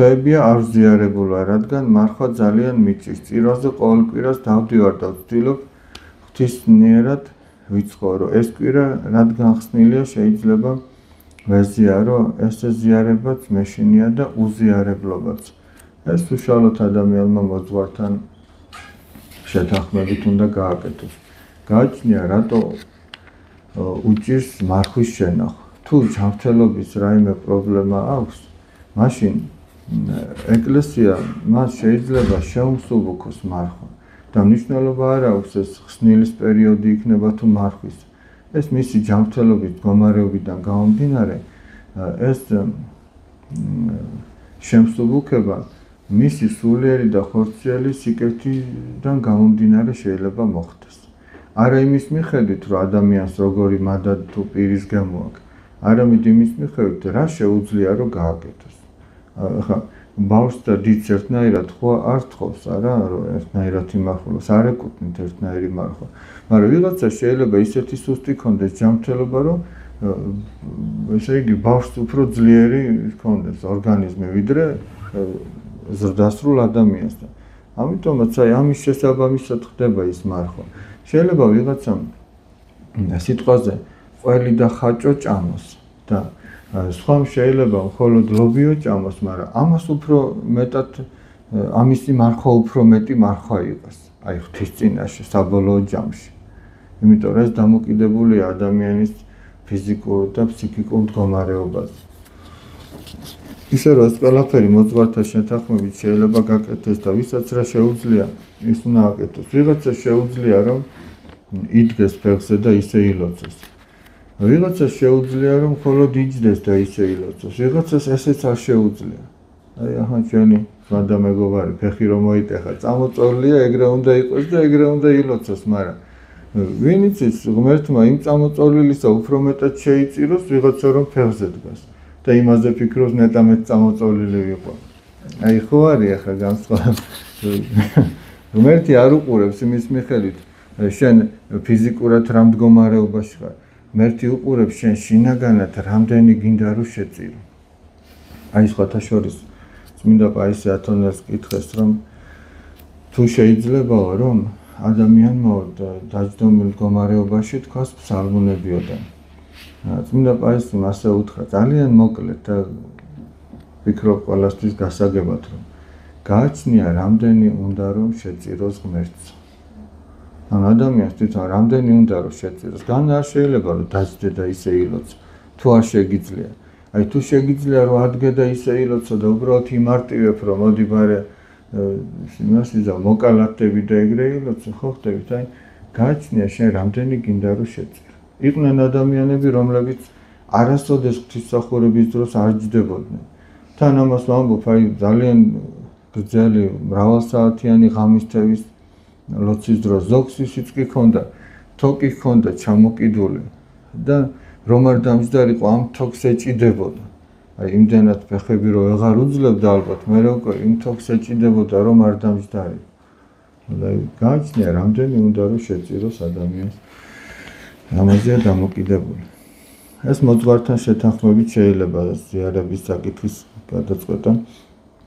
თვეებია არ ვზიარებულა, რადგან მარხვა ძალიან მიწის. წირვაზე ყოველ კვირას დავდივარ და ვცდილობ ღვთისმიერად ვიცხოვრო. ეს კვირა რადგან ხსნილია, შეიძლება ვეზიარო, ესე ზიარებაც მეშინია და უზიარებლობაც. ეს უშუალოდ ადამიანმა მოძღვართან შეთანხმებით უნდა გააკეთოს. გააჩნია, რატო უჭირს მარხვის შენახვა. თუ ჯანმრთელობის რაიმე პრობლემა აქვს, მაშინ ეკლესია მას შეიძლება შეუმსუბუქოს მარხვა. და მნიშვნელობა არ აქვს ეს ხსნილის პერიოდი იქნება თუ მარხვის. ეს მისი ჯანმრთელობის მდგომარეობიდან გამომდინარე, ეს შემსუბუქება მისი სულიერი და ხორციელი სიკეთიდან გამომდინარე შეიძლება მოხდეს. არა იმის მიხედვით, რომ ადამიანს როგორი მადად თუ პირის გემო აქვს, არამედ იმის მიხედვით, რა შეუძლია რომ გააკეთოს. ახლა ბავშვს და დიდს ერთნაირად ხო არ თხოვს, არა, რომ ერთნაირად იმარხულოს, არ ეკუთვნით ერთნაირი მარხვა. მაგრამ ვიღაცა შეიძლება ისეთი სუსტი ქონდეს ჯანმრთელობა, რომ ესე იგი ბავშვს უფრო ძლიერი ქონდეს ორგანიზმი, ვიდრე ზრდასრულ ადამიანსთან. ამიტომაც აი ამის შესაბამისად ხდება ის მარხვა. შეიძლება ვიღაცამ სიტყვაზე ყველი და ხაჭო ჭამოს და სხვამ შეიძლება მხოლოდ ლობიო ჭამოს, მაგრამ ამას უფრო მეტად ამისი მარხვა უფრო მეტი მარხვა იყოს. აი ღვთის წინაშე საბოლოო ჯამში. იმიტომ რომ ეს დამოკიდებულია ადამიანის ფიზიკურ და ფსიქიკურ მდგომარეობაზე. ისე რომ ეს ყველაფერი მოძღვართა შეთანხმებით შეიძლება გაკეთდეს და ვისაც რა შეუძლია, ის უნდა აკეთოს. ვიღაცა შეუძლია რომ იდგეს ფეხზე და ისე ილოცოს. ვიღაცა შეუძლია რომ მხოლოდ იჯდეს და ისე ილოცოს. ვიღაცას ესეც არ შეუძლია. აი ახლა ჩვენი ზვადა მეგობარი ფეხი რომ მოიტეხა, წამოწოლია, ეგრე უნდა იყოს და ეგრე უნდა ილოცოს, მაგრამ ვინ იცის ღმერთმა იმ წამოწოლილისა უფრო მეტად შეიწიროს ვიღაცა რომ ფეხზე დგას. და იმაზე ფიქრობს ნეტამეტ წამოწოლილი ვიყო. აი ხო არის ახლა განსხვავება. ღმერთი არ უყურებს იმის მიხედვით, შენ ფიზიკურად რა მდგომარეობაში ხარ. ღმერთი უყურებს შენ შინაგანად რამდენი გინდა რომ შეწირო. აი სხვათა შორის წმინდა პაისი ათონელს კითხეს, რომ თუ შეიძლებაო რომ ადამიანმა დაჯდომილ მდგომარეობაში თქვას ფსალმუნებიოდა. წმინდა პაისიმ ასე უთხრა, ძალიან მოკლედ და ვფიქრობ ყველასთვის გასაგებად, რომ გააჩნია რამდენი უნდა რომ შეწიროს ღმერთს. ან ადამიანს თვითონ რამდენი უნდა რომ შეწიროს, გან არ შეიძლება რომ დაჯდე და ისე ილოცო, თუ არ შეგიძლია. აი თუ შეგიძლია რომ ადგე და ისე ილოცო და უბრალოდ იმარტივებ რომ მოდი ბარე იმას იზა მოკალათები და ეგრე ილოცო, ხო ხდებით, აი გააჩნია შენ რამდენი გინდა რომ შეწირო. იყვნენ ადამიანები, რომლებიც არასოდეს ღვთისმსახურების დროს არ ჯდებოდნენ. თან ამას ვამბობ, აი ძალიან გრძელი მრავალსაათიანი ღამისთევის ლოცვის დროს ზოგს ისიც კი ჰქონდა, თოკი ჰქონდა ჩამოკიდული და რომ არ დამჯდარიყო ამ თოკს ეჭიდებოდა. აი იმდენად ფეხები რო ვეღარ უძლებდა ალბათ, მე უკვე იმ თოკს ეჭიდებოდა რომ არ დამჯდარიყო. აი გააჩნია რამდენი უნდა რომ შეწიროს ადამიანს. ამაზეა დამოკიდებული. ეს მოძღვართან შეთანხმებით შეიძლება ზიარების საკითხის გადაწყვეტა.